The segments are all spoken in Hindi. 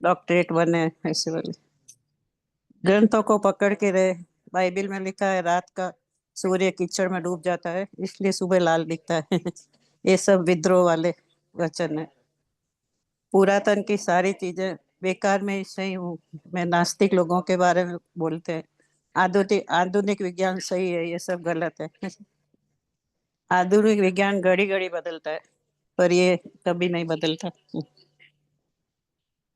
डॉक्टरेट बने, ऐसे वाले ग्रंथों को पकड़ के रहे। बाइबल में लिखा है रात का सूर्य कीचड़ में डूब जाता है, इसलिए सुबह लाल दिखता है। ये सब विद्रोह वाले वचन है। पुरातन की सारी चीजें बेकार में ही सही हूँ मैं, नास्तिक लोगों के बारे में बोलते हैं। आधुनिक आधुनिक विज्ञान सही है, ये सब गलत है। आधुनिक विज्ञान घड़ी घड़ी बदलता है, पर ये कभी नहीं बदलता।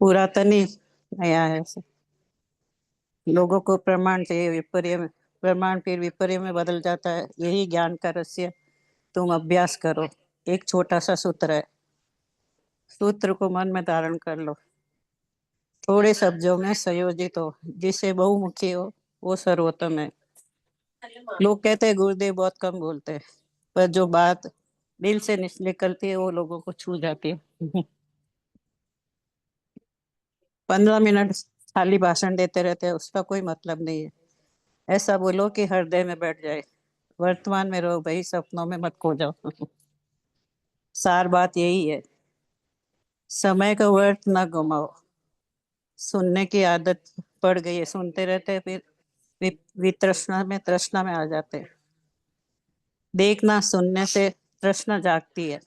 पुरातन ही नया है। लोगों को प्रमाण चाहिए, विपर्य में प्रमाण फिर विपर्य में बदल जाता है। यही ज्ञान का रहस्य। तुम अभ्यास करो। एक छोटा सा सूत्र है, सूत्र को मन में धारण कर लो। थोड़े शब्दों में संयोजित हो, जिससे बहुमुखी हो, वो सर्वोत्तम है। लोग कहते हैं गुरुदेव बहुत कम बोलते हैं, पर जो बात दिल से निकलती है वो लोगों को छू जाती है। 15 मिनट खाली भाषण देते रहते हैं, उसका कोई मतलब नहीं है। ऐसा बोलो कि हृदय में बैठ जाए। वर्तमान में रहो भाई, सपनों में मत खो जाओ। सार बात यही है, समय का व्यर्थ ना गमाओ। सुनने की आदत पड़ गई है, सुनते रहते हैं, फिर वितृष्णा में तृष्णा में आ जाते हैं। देखना सुनने से तृष्णा जागती है।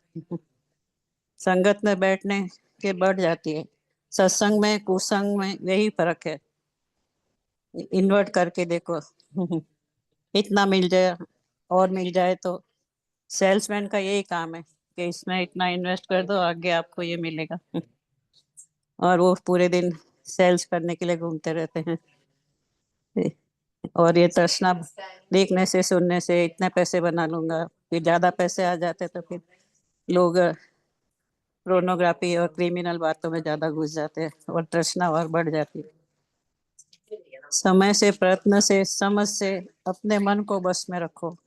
संगत में बैठने के बढ़ जाती है। सत्संग में कुसंग में यही फर्क है। इन्वर्ट करके देखो। इतना मिल जाए और मिल जाए तो सेल्समैन का यही काम है कि इसमें इतना इन्वेस्ट कर दो, आगे आपको ये मिलेगा। और वो पूरे दिन सेल्स करने के लिए घूमते रहते हैं। और ये तृष्णा, देखने से सुनने से इतने पैसे बना लूंगा, फिर ज्यादा पैसे आ जाते तो फिर लोग पोर्नोग्राफी और क्रिमिनल बातों में ज्यादा घुस जाते हैं और तृष्णा और बढ़ जाती है। समय से, प्रयत्न से, समझ से अपने मन को बस में रखो।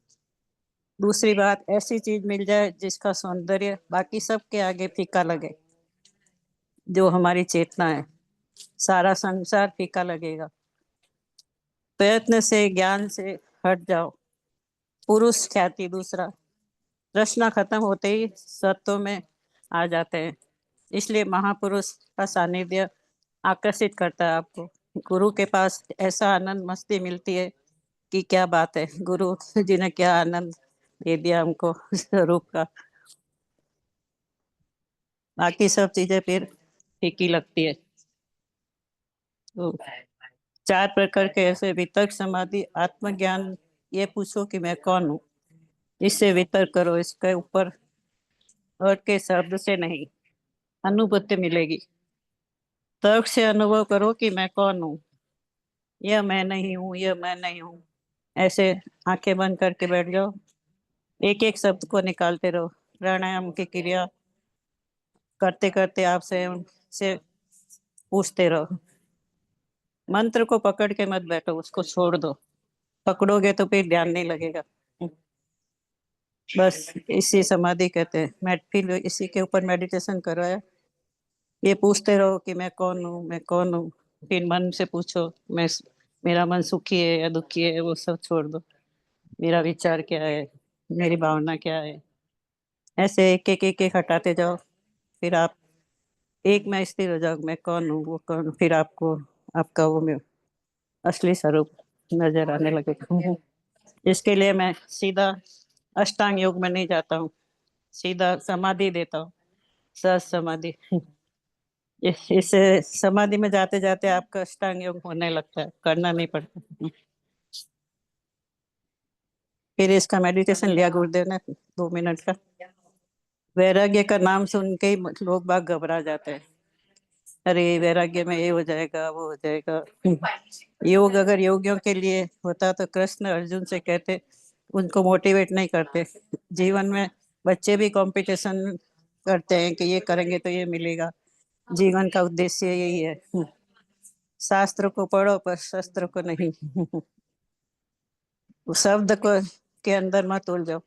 दूसरी बात, ऐसी चीज मिल जाए जिसका सौंदर्य बाकी सब के आगे फीका लगे, जो हमारी चेतना है। सारा संसार फीका लगेगा। प्रयत्न से, ज्ञान से हट जाओ। पुरुष ख्याति दूसरा, प्रश्न खत्म होते ही सत्व में आ जाते हैं। इसलिए महापुरुष का सानिध्य आकर्षित करता है आपको। गुरु के पास ऐसा आनंद मस्ती मिलती है कि क्या बात है। गुरु जी ने क्या आनंद दे दिया हमको स्वरूप का। बाकी सब चीजें फिर फीकी लगती है। तो 4 प्रकार के ऐसे वितर्क समाधि आत्मज्ञान। ये पूछो कि मैं कौन हूँ, इससे वितर्क करो। इसके ऊपर और के शब्द से नहीं, अनुभूति मिलेगी। तर्क से अनुभव करो कि मैं कौन हूँ। यह मैं नहीं हूँ, यह मैं नहीं हूँ। ऐसे आंखें बंद करके बैठ जाओ, एक एक शब्द को निकालते रहो। प्राणायाम की क्रिया करते करते आपसे उनसे पूछते रहो। मंत्र को पकड़ के मत बैठो, उसको छोड़ दो। पकड़ोगे तो फिर ध्यान नहीं लगेगा। बस इसी समाधि कहते हैं। फिर इसी के ऊपर मेडिटेशन करो है। ये पूछते रहो कि मैं कौन हूँ, मैं कौन हूँ। फिर मन से पूछो, मैं, मेरा मन सुखी है या दुखी है, वो सब छोड़ दो। मेरा विचार क्या है, मेरी भावना क्या है। ऐसे एक एक हटाते जाओ। फिर आप एक में स्थिर हो जाओ, मैं कौन हूँ, वो कौन हूँ। फिर आपको आपका वो असली स्वरूप नजर आने लगेगा। इसके लिए मैं सीधा अष्टांग योग में नहीं जाता हूँ, सीधा समाधि देता हूँ। सह समाधि। इससे समाधि में जाते जाते आपका अष्टांग योग होने लगता है, करना नहीं पड़ता। फिर इसका मेडिटेशन लिया गुरुदेव ने 2 मिनट का। वैराग्य का नाम सुन के ही लोग बाग घबरा जाते हैं। अरे वैराग्य में ये हो जाएगा, वो हो जाएगा। योग अगर योगियों के लिए होता तो कृष्ण अर्जुन से कहते, उनको मोटिवेट नहीं करते। जीवन में बच्चे भी कंपटीशन करते हैं कि ये करेंगे तो ये मिलेगा। जीवन का उद्देश्य यही है। शास्त्र को पढ़ो पर शस्त्र को नहीं। शब्द को के अंदर मत उलझो।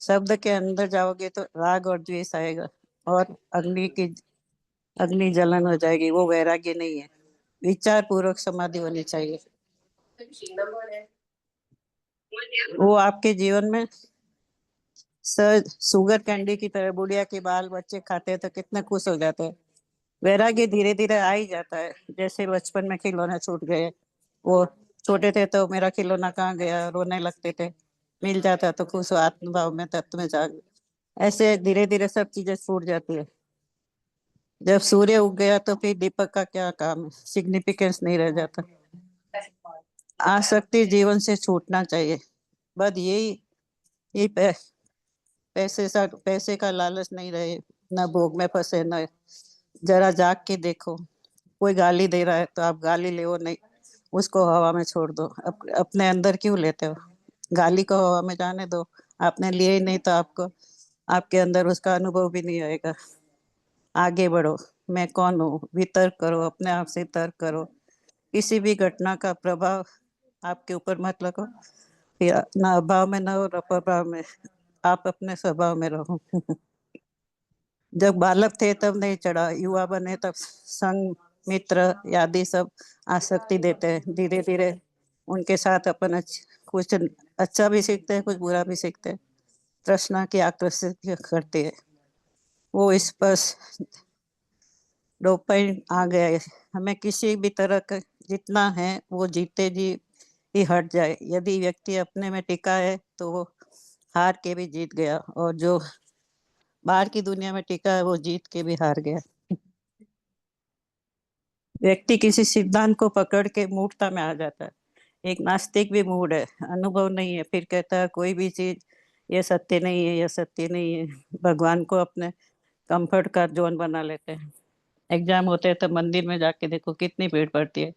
शब्द के अंदर जाओगे तो राग और द्वेष आएगा, और अग्नि जलन हो जाएगी। वो वैराग्य नहीं है। विचार पूर्वक समाधि होनी चाहिए। वो आपके जीवन में शुगर कैंडी की तरह, बुढ़िया के बाल बच्चे खाते हैं तो कितने खुश हो जाते हैं। वैराग्य धीरे धीरे आ ही जाता है। जैसे बचपन में खिलौने छूट गए, वो छोटे थे तो मेरा खिलौना कहाँ गया, रोने लगते थे, मिल जाता तो खुश आत्म भाव में तत्व में जाग। ऐसे धीरे धीरे सब चीजें छूट जाती है। जब सूर्य उग गया तो फिर दीपक का क्या काम है, सिग्निफिकेंस नहीं रह जाता। आसक्ति जीवन से छूटना चाहिए। बस यही पैसे का लालच नहीं रहे, न भोग में फंसे, न जरा जाग के देखो। कोई गाली दे रहा है तो आप गाली ले नहीं, उसको हवा में छोड़ दो। अपने अंदर क्यों लेते हो? गाली को हवा में जाने दो। आपने लिए ही नहीं तो आपको आपके अंदर उसका अनुभव भी नहीं आएगा। आगे बढ़ो। मैं कौन हूँ, वितर्क करो, अपने आप से तर्क करो। किसी भी घटना का प्रभाव आपके ऊपर मत लगो। फिर ना अभाव में ना हो, ना प्रभाव में। आप अपने स्वभाव में रहो। जब बालक थे तब नहीं चढ़ा, युवा बने तब संग मित्र आदि सब आसक्ति देते हैं। धीरे धीरे उनके साथ अपन कुछ अच्छा भी सीखते हैं, कुछ बुरा भी सीखते हैं। तृष्णा की आकर्षित करती है। वो इस पर डोपाइन आ गया है। हमें किसी भी तरह का जितना है वो जीते जी ही हट जाए। यदि व्यक्ति अपने में टिका है तो वो हार के भी जीत गया, और जो बाहर की दुनिया में टिका है वो जीत के भी हार गया। व्यक्ति किसी सिद्धांत को पकड़ के मूर्खता में आ जाता है। एक नास्तिक भी मूड है, अनुभव नहीं है, फिर कहता है कोई भी चीज ये सत्य नहीं है, ये सत्य नहीं है। भगवान को अपने कंफर्ट का जोन बना लेते हैं। एग्जाम होते हैं तो मंदिर में जाके देखो कितनी भीड़ पड़ती है।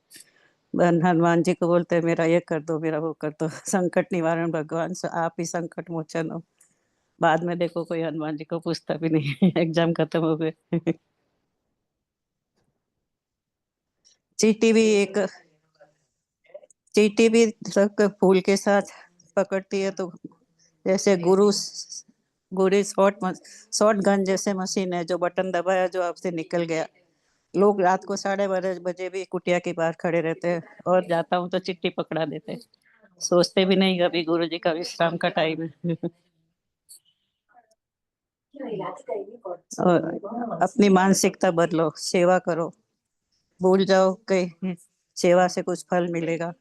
हनुमान जी को बोलते हैं मेरा ये कर दो, मेरा वो कर दो। संकट निवारण भगवान से आप ही संकट मोचन हो। बाद में देखो कोई हनुमान जी को पूछता भी नहीं। एग्जाम खत्म हो गए। चींटी भी एक चींटी भी सब फूल के साथ पकड़ती है। तो जैसे गुरु शॉर्ट गन जैसे मशीन है, जो बटन दबाया जो आपसे निकल गया। लोग रात को 12:30 बजे भी कुटिया के बाहर खड़े रहते हैं, और जाता हूँ तो चिट्ठी पकड़ा देते हैं। सोचते भी नहीं अभी गुरु जी का विश्राम का टाइम है। और अपनी मानसिकता बदलो, सेवा करो। भूल जाओ कि सेवा से कुछ फल मिलेगा।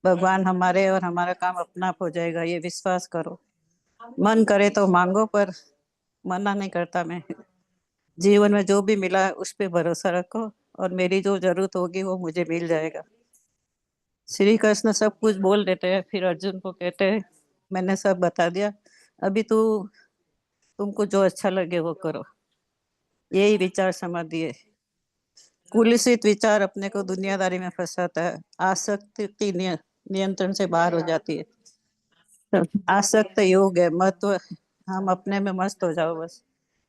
भगवान हमारे और हमारा काम अपना आप हो जाएगा, ये विश्वास करो। मन करे तो मांगो, पर मना नहीं करता मैं। जीवन में जो भी मिला है उस पे भरोसा रखो, और मेरी जो जरूरत होगी वो मुझे मिल जाएगा। श्री कृष्ण सब कुछ बोल देते हैं, फिर अर्जुन को कहते हैं मैंने सब बता दिया, अभी तुमको जो अच्छा लगे वो करो। यही विचार समाधि है। कुलसित विचार अपने को दुनियादारी में फंसाता है। आसक्ति नियंत्रण से बाहर हो जाती है। तो आसक्त योग है महत्व। हम अपने में मस्त हो जाओ बस।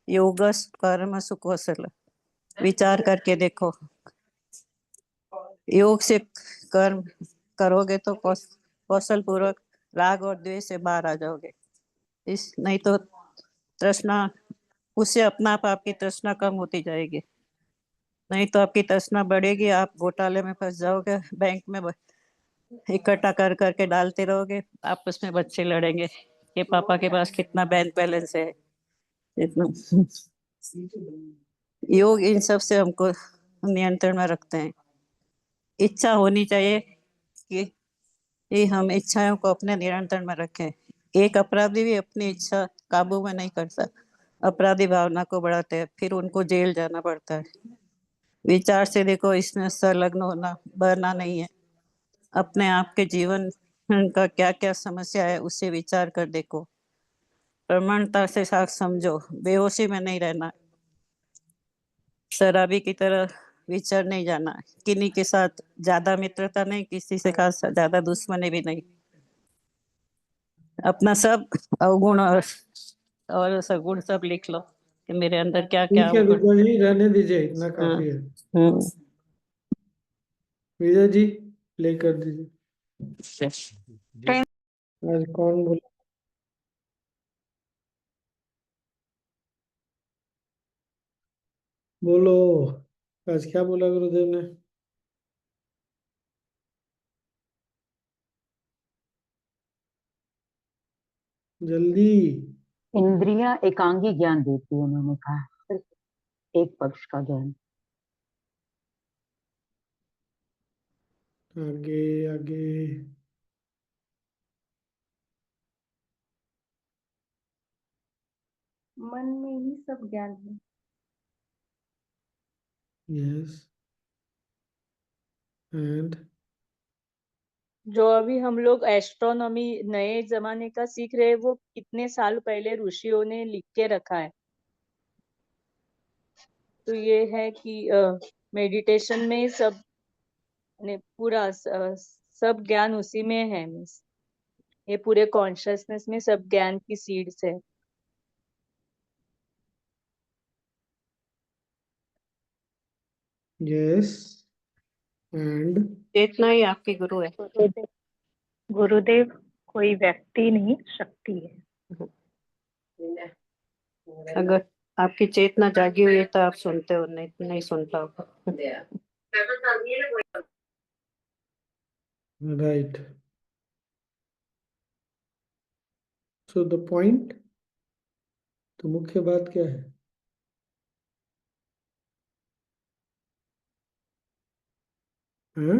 योगस कर्म सुकौशल। विचार करके देखो। योग से कर्म करोगे तो कौशल पूर्वक राग और द्वेष से बाहर आ जाओगे। इस नहीं तो तृष्णा, उससे अपना आप आपकी तृष्णा कम होती जाएगी। नहीं तो आपकी तृष्णा बढ़ेगी, आप घोटाले में फंस जाओगे। बैंक में इकट्ठा कर करके डालते रहोगे, आपस में बच्चे लड़ेंगे कि पापा के पास कितना बैंक बैलेंस है। इतना योग इन सब से हमको नियंत्रण में रखते हैं। इच्छा होनी चाहिए कि हम इच्छाओं को अपने नियंत्रण में रखें। एक अपराधी भी अपनी इच्छा काबू में नहीं करता। अपराधी भावना को बढ़ाते हैं, फिर उनको जेल जाना पड़ता है। विचार से देखो, इसमें संलग्न होना बहना नहीं है। अपने आप के जीवन का क्या क्या समस्या है उसे विचार कर देखो। प्रमाणता से साथ समझो, बेहोशी में नहीं रहना। शराबी की तरह विचार नहीं जाना। किन्हीं के साथ ज्यादा मित्रता नहीं, किसी से खास ज्यादा दुश्मनी भी नहीं। अपना सब अवगुण और सगुण सब लिख लो कि मेरे अंदर क्या क्या ठीक है अवगुण। विद्या जी, रहने दीजिए, इतना हाँ। काफी है। हम्म। विजय जी, प्ले कर दीजिए। आज कौन बोला? बोलो, आज क्या बोला गुरुदेव ने? जल्दी। इंद्रियां एकांगी ज्ञान देती है, उन्होंने कहा सिर्फ एक पक्ष का ज्ञान। आगे आगे। मन में ही सब ज्ञान है। यस एंड जो अभी हम लोग एस्ट्रोनॉमी नए जमाने का सीख रहे हैं, वो कितने साल पहले ऋषियों ने लिख के रखा है। तो ये है कि मेडिटेशन में सब ने पूरा सब ज्ञान उसी में है। मीन्स ये पूरे कॉन्शियसनेस में सब ज्ञान की सीड्स है। यस एंड चेतना ही आपकी गुरु है। गुरुदेव गुरुदेव कोई व्यक्ति नहीं, शक्ति है। अगर आपकी चेतना जागी हुई है तो आप सुनते हो, नहीं नहीं सुन पाओगे। राइट। सो द पॉइंट, तो मुख्य बात क्या है? हाँ?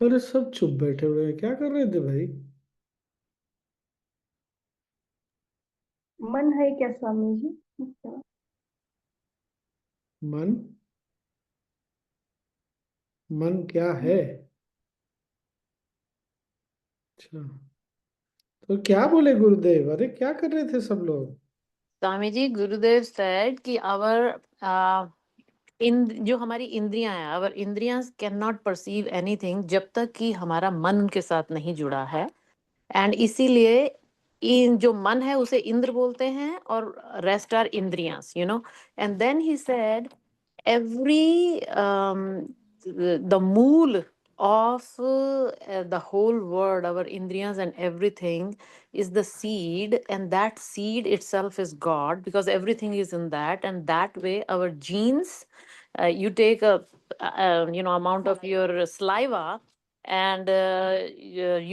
अरे सब चुप बैठे हुए हैं, क्या कर रहे थे भाई? मन है क्या स्वामी जी? मन? मन क्या है? अच्छा, तो क्या बोले गुरुदेव? अरे क्या कर रहे थे सब लोग? स्वामी जी, गुरुदेव said कि इन जो हमारी इंद्रियां हैं, आवर इंद्रियां कैन नॉट परसीव एनीथिंग जब तक कि हमारा मन उनके साथ नहीं जुड़ा है। एंड इसीलिए इन जो मन है उसे इंद्र बोलते हैं और रेस्ट आर इंद्रियां, and then he said every the mool of the whole world, our indriyas and everything, is the seed, and that seed itself is God, because everything is in that. And that way our genes, you take a amount of your saliva, and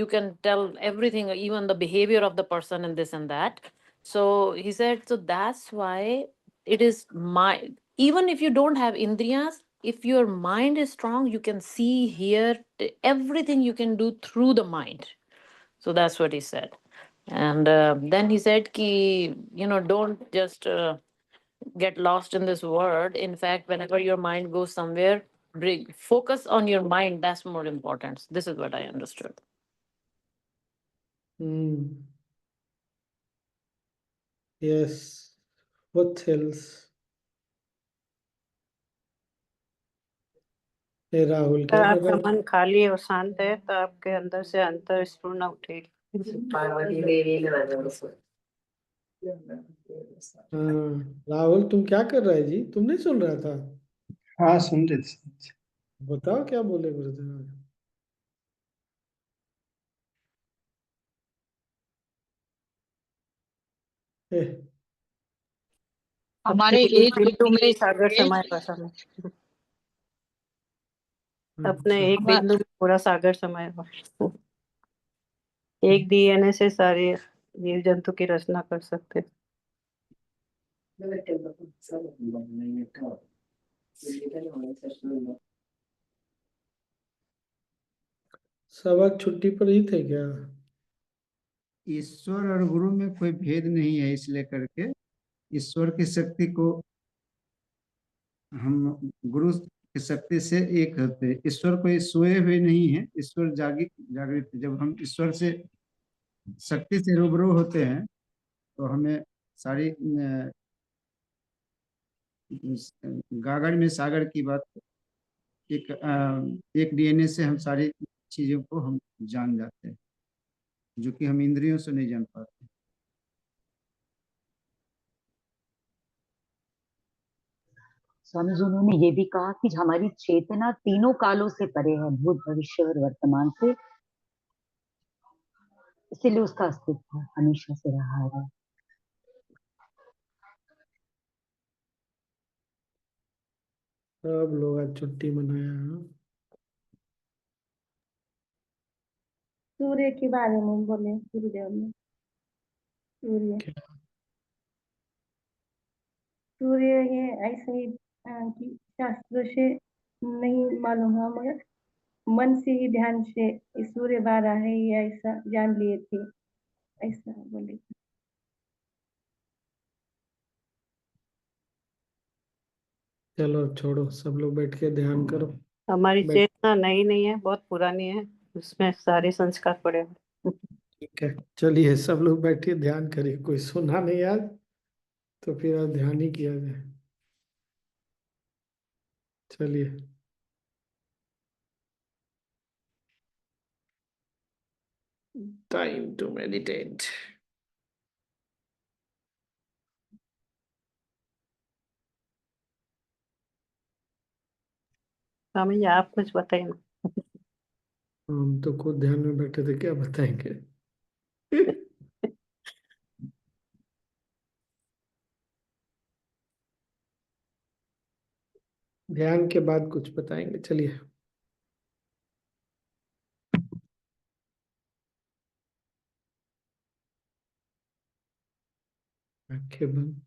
you can tell everything, even the behavior of the person and this and that. So he said, so that's why it is my, even if you don't have indriyas, if your mind is strong, you can see, hear, everything you can do through the mind. So that's what he said. And then he said ki, don't just get lost in this world. In fact, whenever your mind goes somewhere, bring focus on your mind. That's more important. This is what I understood. Yes, what else? ए राहुल, क्या अगर कर आपका रहा है? मन खाली और शांत है तो आपके अंदर से अंतर स्फुरना उठेगी। पार्वती देवी ने हाँ राहुल, तुम क्या कर रहा है जी? तुम नहीं सुन रहा था? हाँ, सुन रहे थे। बताओ क्या बोले गुरुदेव? ए, हमारे एक बिंदु में ही सागर समाये भाषा में, अपने एक अच्छा, बिंदु में पूरा सागर समाया हुआ। एक डीएनए से सारे जीव जंतु की रचना कर सकते हैं। सब आज छुट्टी पर ही थे क्या? ईश्वर और गुरु में कोई भेद नहीं है, इसलिए करके ईश्वर की शक्ति को हम गुरु की शक्ति से एक होते हैं। ईश्वर कोई सोए हुए नहीं है, ईश्वर जागृत। जब हम ईश्वर से शक्ति से रूबरू होते हैं तो हमें सारी गागर में सागर की बात, एक डीएनए से हम सारी चीजों को हम जान जाते हैं, जो कि हम इंद्रियों से नहीं जान पाते। स्वामी जी, उन्होंने ये भी कहा कि हमारी चेतना तीनों कालों से परे है, भूत भविष्य और वर्तमान से, इसीलिए उसका अस्तित्व हमेशा से रहा है। सब लोग आज छुट्टी मनाया है। सूर्य के बारे में बोले गुरुदेव ने। सूर्य ये ऐसे ही कि शास्त्र से नहीं मालूम है, मगर मन से ही ध्यान से सूर्य बारह है या ऐसा जान लिए थे, ऐसा बोले। चलो अब छोड़ो, सब लोग बैठ के ध्यान करो। हमारी बैठ चेतना नई नहीं है, बहुत पुरानी है, उसमें सारे संस्कार पड़े हैं। ठीक है, चलिए सब लोग बैठिए, ध्यान करिए। कोई सुना नहीं आज तो फिर आज ध्यान ही किया जाए। चलिए, time to meditate. Swami ji आप कुछ बताइए ना। हम तो खुद ध्यान में बैठे थे, क्या बताएंगे। ध्यान के बाद कुछ बताएंगे। चलिए, आंखें बंद।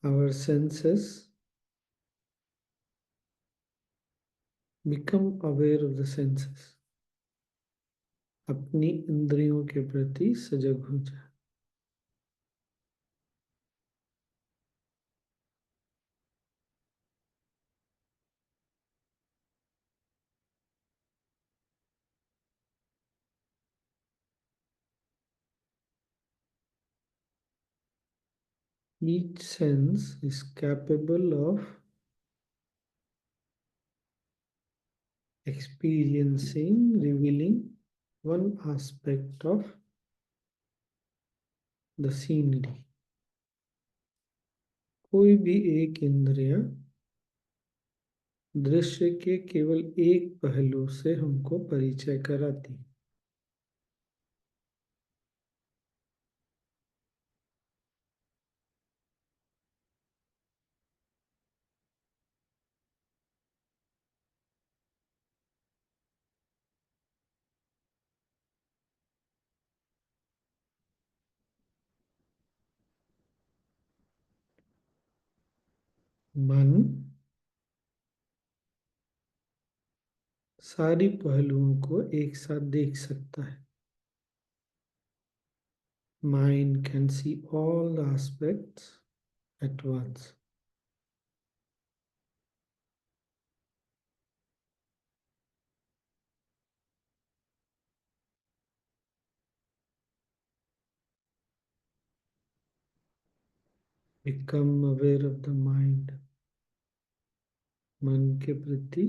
Our senses become aware of the senses. अपनी इंद्रियों के प्रति सजग हो जाए। Each sense is capable of experiencing, revealing one aspect of the scenery. कोई भी एक इंद्रिय दृश्य के केवल एक पहलू से हमको परिचय कराती। मन सारी पहलुओं को एक साथ देख सकता है। Mind can see all the aspects at once. Become aware of the mind. मन के प्रति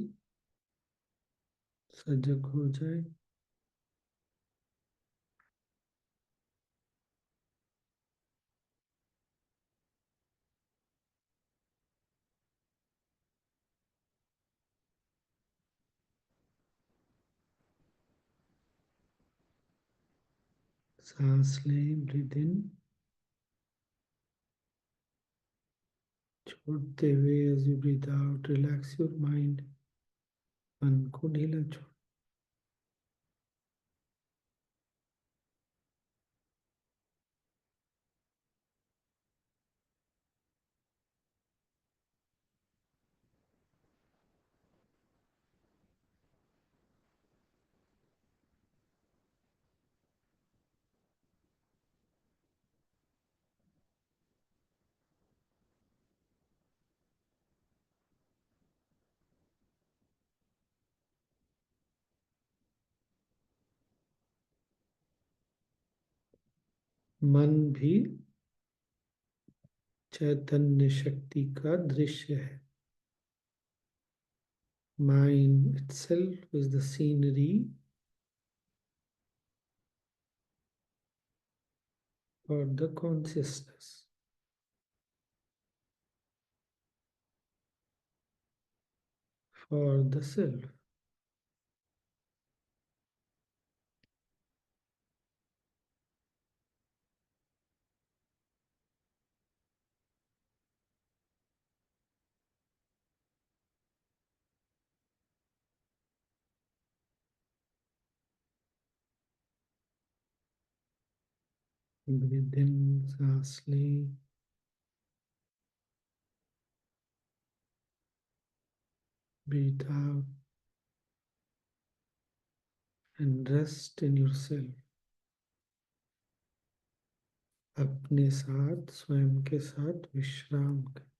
सजग हो जाए। सांस लें, ब्रीथ इन, छोड़ते हुए as you breathe out relax your mind. मन को ढीला छोड़। मन भी चैतन्य शक्ति का दृश्य है। Mind itself is the scenery for the consciousness. for the self. Breathe in, सांस लें. Breathe out and rest in yourself. अपने साथ, स्वयं के साथ विश्राम करें.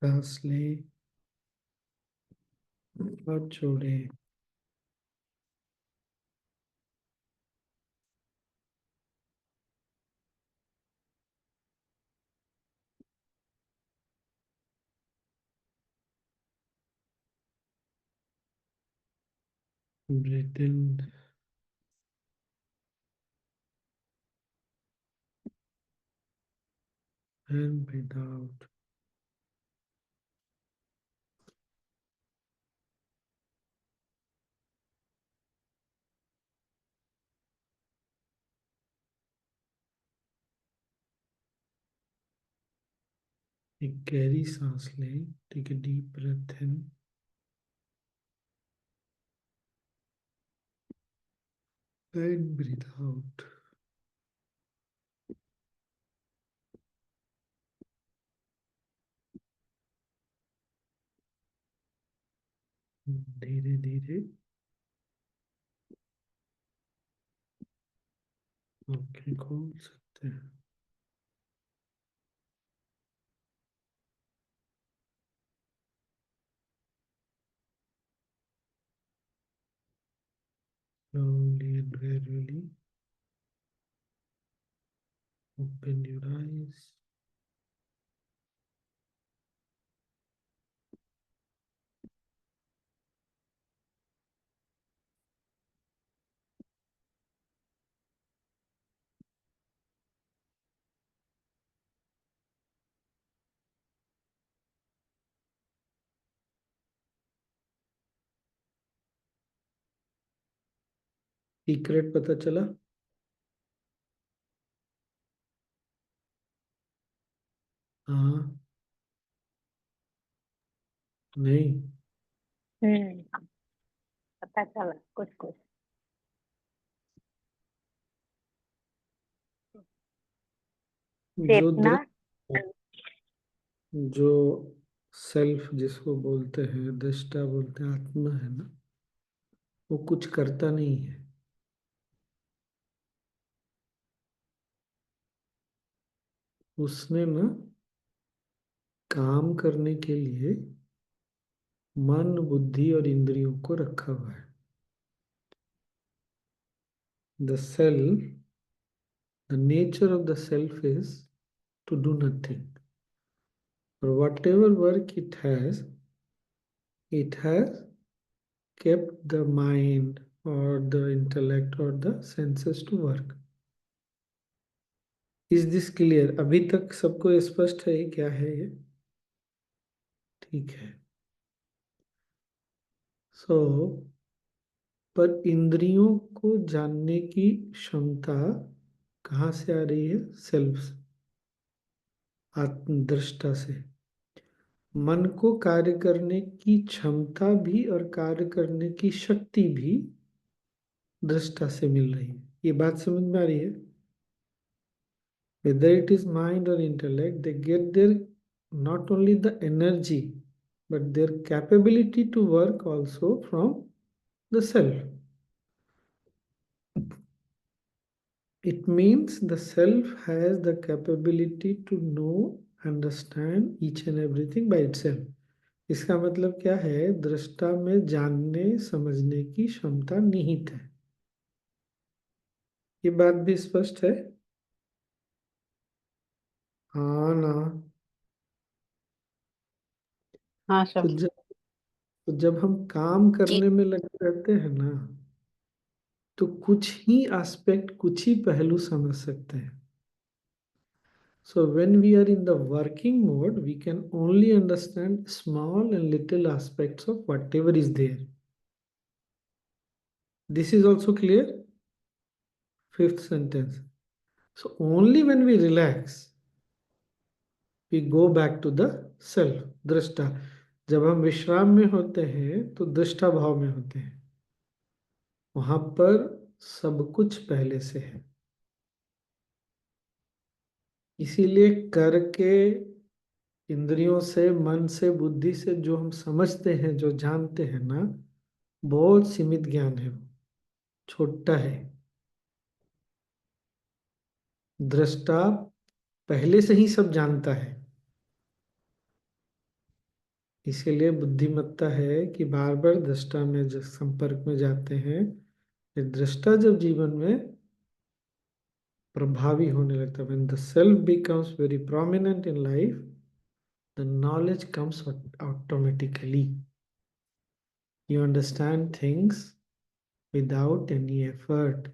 सांस ले और छोड़े। Breathe in and breathe out. एक गहरी सांस लें। Take a deep breath in and breathe out. धीरे धीरे आंखें खोल सकते हैं। Slowly and gradually open your eyes. Secret पता चला? हाँ, नहीं। पता चला कुछ कुछ। जो चेतना। जो सेल्फ जिसको बोलते हैं, दृष्टा बोलते हैं, आत्मा है ना, वो कुछ करता नहीं है। उसने ना काम करने के लिए मन, बुद्धि और इंद्रियों को रखा हुआ है। The self, the nature of the self is to do nothing. For whatever work it has kept the mind or the intellect or the senses to work. Is this clear? अभी तक सबको स्पष्ट है ये क्या है ये? ठीक है। सो पर इंद्रियों को जानने की क्षमता कहाँ से आ रही है? सेल्फ से, आत्मदृष्टा से। मन को कार्य करने की क्षमता भी और कार्य करने की शक्ति भी दृष्टा से मिल रही है। ये बात समझ में आ रही है? Whether it is mind or intellect, they get their not only the energy but their capability to work also from the self. It means the self has the capability to know, understand each and everything by itself. इसका मतलब क्या है? दृष्टा में जानने समझने की क्षमता निहित है। ये बात भी स्पष्ट है? हाँ ना? हाँ तो सब। जब हम काम करने में लगे रहते हैं ना, तो कुछ ही एस्पेक्ट, कुछ ही पहलू समझ सकते हैं। So when we are in the working mode, we can only understand small and little aspects of whatever is there. This is also clear? Fifth sentence. So only when we relax, we go back to the self, दृष्टा। जब हम विश्राम में होते हैं तो दृष्टा भाव में होते हैं। वहां पर सब कुछ पहले से है। इसीलिए करके इंद्रियों से, मन से, बुद्धि से जो हम समझते हैं, जो जानते हैं ना, बहुत सीमित ज्ञान है, वो छोटा है। दृष्टा पहले से ही सब जानता है। इसीलिए बुद्धिमत्ता है कि बार बार दृष्टा में संपर्क में जाते हैं। फिर दृष्टा जब जीवन में प्रभावी होने लगता है, when the self becomes very prominent in life, the knowledge comes automatically. You understand things without any effort.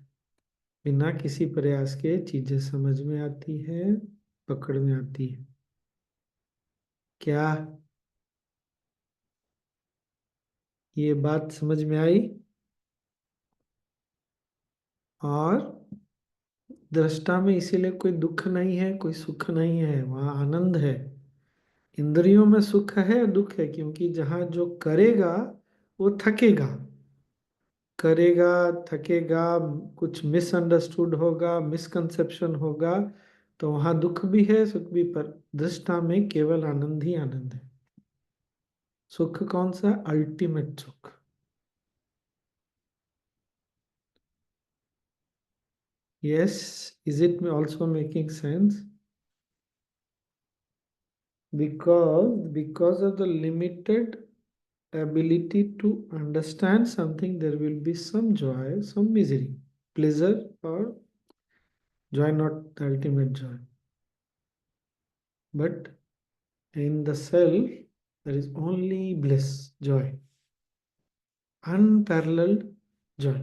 बिना किसी प्रयास के चीजें समझ में आती है, पकड़ में आती है। क्या ये बात समझ में आई? और दृष्टा में इसीलिए कोई दुख नहीं है, कोई सुख नहीं है, वहां आनंद है। इंद्रियों में सुख है, दुख है, क्योंकि जहां जो करेगा वो थकेगा, करेगा, थकेगा, कुछ मिसअंडरस्टूड होगा, मिसकंसेप्शन होगा, तो वहां दुख भी है, सुख भी। पर दृष्टा में केवल आनंद ही आनंद है। सुख कौन सा? अल्टीमेट सुख। Yes, is it also making sense? Because of the limited ability to understand something, there will be some joy, some misery, pleasure or joy, not the ultimate joy. But in the self, there is only bliss, joy, unparalleled joy,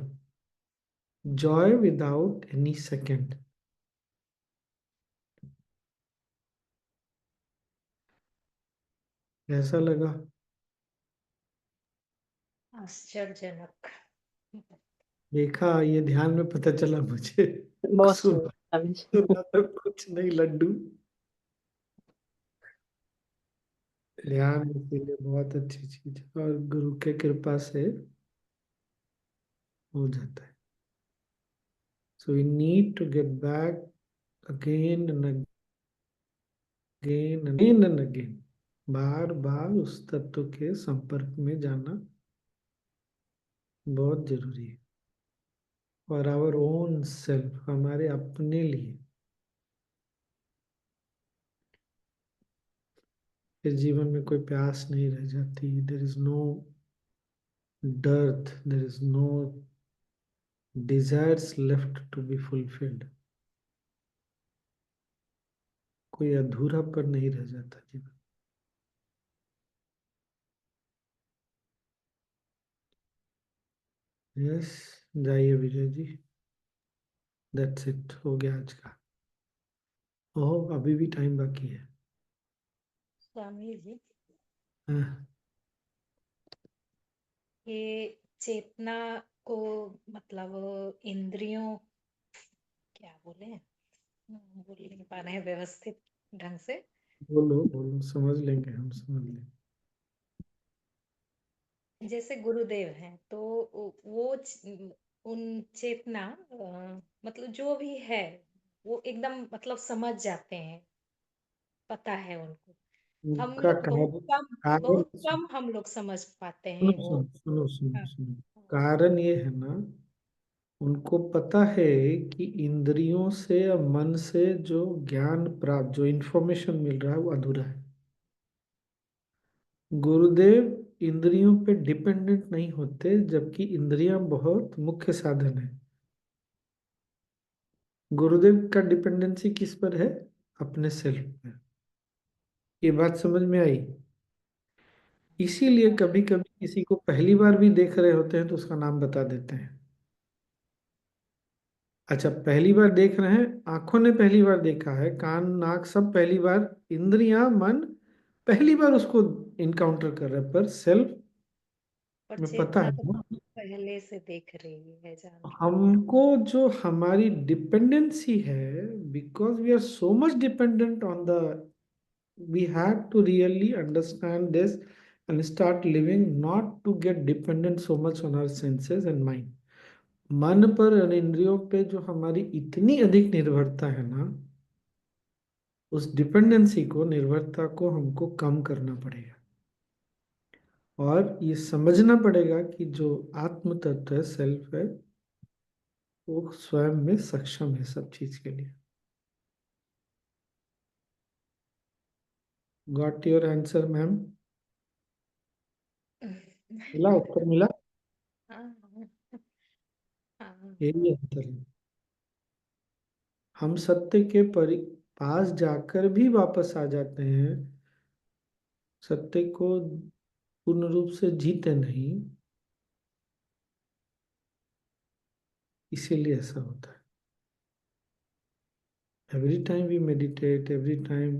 joy without any second. ऐसा लगा? आश्चर्यजनक। देखा, ये ध्यान में पता चला मुझे। बहुत सुना सुंदर। सुना तो कुछ नहीं लड्डू। ध्यान इसीलिए बहुत अच्छी चीज है और गुरु के कृपा से हो जाता है। So we need to get back again and again again and again, बार बार उस तत्व के संपर्क में जाना बहुत जरूरी है। फॉर आवर ओन सेल्फ, हमारे अपने लिए। फिर जीवन में कोई प्यास नहीं रह जाती। There is no dearth, there is no desires left to be fulfilled. कोई अधूरापन नहीं रह जाता जीवन। यस, जाइए विजय जी। दैट्स इट, हो गया आज का। ओह, अभी भी टाइम बाकी है। स्वामी जी, हाँ, ये चेतना को मतलब इंद्रियों, क्या बोले, बोल नहीं पा रहे हैं व्यवस्थित ढंग से। बोलो बोलो, समझ लेंगे, हम समझ लेंगे। जैसे गुरुदेव हैं तो वो उन चेतना मतलब जो भी है वो एकदम मतलब समझ जाते हैं, पता है उनको। हम उनका लोग कारण, बहुत कम हम लोग समझ पाते सुनो हैं वो। सुनो सुनो सुनो हाँ, सुनो, कारण ये है ना, उनको पता है कि इंद्रियों से या मन से जो ज्ञान प्राप्त, जो इंफॉर्मेशन मिल रहा है वो अधूरा है। गुरुदेव इंद्रियों पे डिपेंडेंट नहीं होते, जबकि इंद्रियां बहुत मुख्य साधन है। गुरुदेव का डिपेंडेंसी किस पर है? अपने सेल्फ पर। ये बात समझ में आई? इसीलिए कभी कभी किसी को पहली बार भी देख रहे होते हैं तो उसका नाम बता देते हैं। अच्छा, पहली बार देख रहे हैं, आंखों ने पहली बार देखा है, कान नाक सब पहली बार, इंद्रियां मन पहली बार उसको इनकाउंटर कर रहे हैं, पर सेल्फ और में पता चेतना है तो ना। पहले से देख रही है, जान रही है। हमको जो हमारी डिपेंडेंसी है, because we are so much dependent on the, we have to really understand this and start living, not to get dependent so much on our senses and mind. मन पर और इंद्रियों पे जो हमारी इतनी अधिक निर्भरता है ना, उस डिपेंडेंसी को, निर्भरता को हमको कम करना पड़ेगा। और ये समझना पड़ेगा कि जो आत्म तत्व है, सेल्फ है, वो स्वयं में सक्षम है सब चीज के लिए। Got your answer ma'am? मिला, उत्तर मिला। हाँ हाँ यही अंतर है। हम सत्य के पास जाकर भी वापस आ जाते हैं, सत्य को पूर्ण रूप से जीते नहीं, इसीलिए ऐसा होता है। Every time we meditate, every time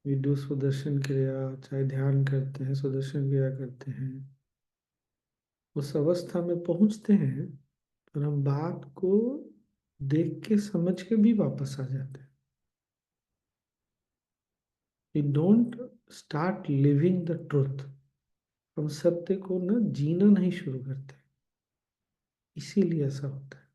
we do Sudarshan Kriya, चाहे ध्यान करते हैं, सुदर्शन क्रिया करते हैं, उस अवस्था में पहुंचते हैं और हम बात को देख के समझ के भी वापस आ जाते हैं। We don't start living the truth. हम सत्य को ना जीना नहीं शुरू करते, इसीलिए ऐसा होता है।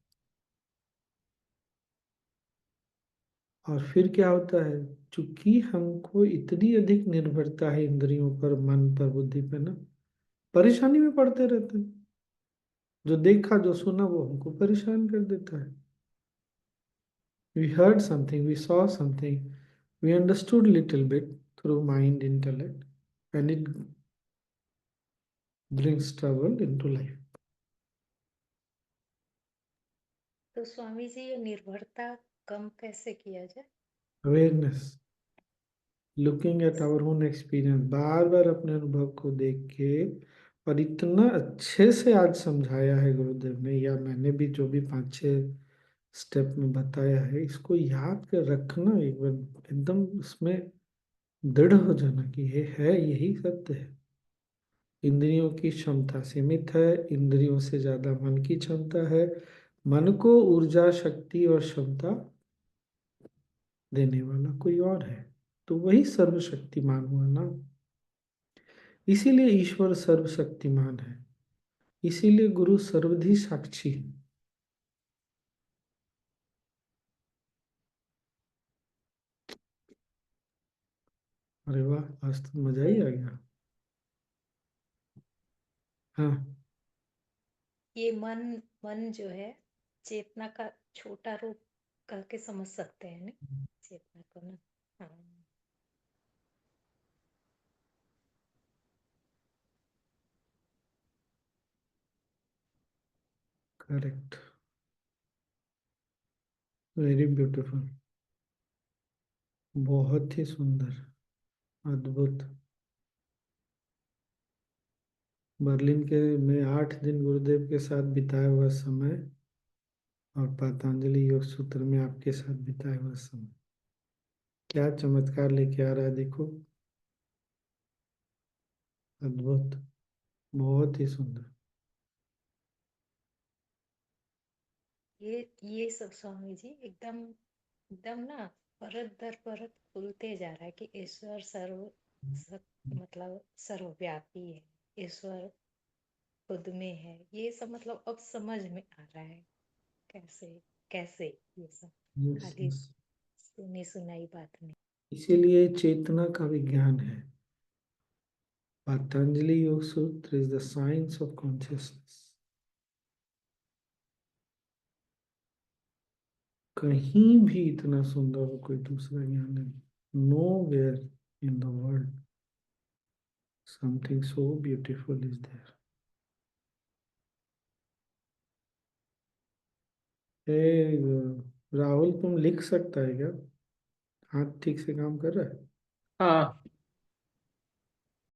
और फिर क्या होता है, चूंकि हमको इतनी अधिक निर्भरता है इंद्रियों पर, मन पर, बुद्धि पर ना, परेशानी में पड़ते रहते हैं। जो देखा जो सुना वो हमको परेशान कर देता है। We heard something, we saw something, we understood little bit through mind, intellect, and it brings trouble into life. तो स्वामी जी, ये निर्भरता कम कैसे किया जाए? Awareness, looking at our own experience, बार बार अपने अनुभव को देख के, और इतना अच्छे से आज समझाया है गुरुदेव ने, या मैंने भी जो भी 5-6 स्टेप में बताया है, इसको याद कर रखना, एक बार एकदम उसमें दृढ़ हो जाना कि ये है, यही सत्य है। इंद्रियों की क्षमता सीमित है, इंद्रियों से ज्यादा मन की क्षमता है। मन को ऊर्जा, शक्ति और क्षमता देने वाला कोई और है, तो वही सर्वशक्तिमान हुआ ना। इसीलिए ईश्वर सर्वशक्तिमान है, इसीलिए गुरु सर्वधि साक्षी है। अरे वाह, आज तो मजा ही आ गया। हाँ, ये मन मन जो है, चेतना का छोटा रूप कह के समझ सकते हैं ना, चेतना को ना। हाँ, करेक्ट, वेरी ब्यूटीफुल, बहुत ही सुंदर, अद्भुत। बर्लिन के में 8 दिन गुरुदेव के साथ बिताया हुआ समय और पतंजलि योग सूत्र में आपके साथ बिताया हुआ समय क्या चमत्कार लेके आ रहा है, देखो। अद्भुत, बहुत ही सुंदर। ये सब स्वामी जी एकदम एकदम ना परत दर परत खुलते जा रहा है कि ईश्वर मतलब सर्वव्यापी है, ईश्वर खुद में है। ये सब मतलब अब समझ में आ रहा है, कैसे कैसे ये सब Yes, खाली yes. सुनी सुनाई बात नहीं। इसीलिए चेतना का विज्ञान है। Patanjali Yoga Sutra is the science of consciousness. कहीं भी इतना सुंदर कोई दूसरा ज्ञान नहीं। Nowhere in the world something so beautiful is there. Rahul, तुम लिख सकता है क्या? हाथ ठीक से काम कर रहा है? हाँ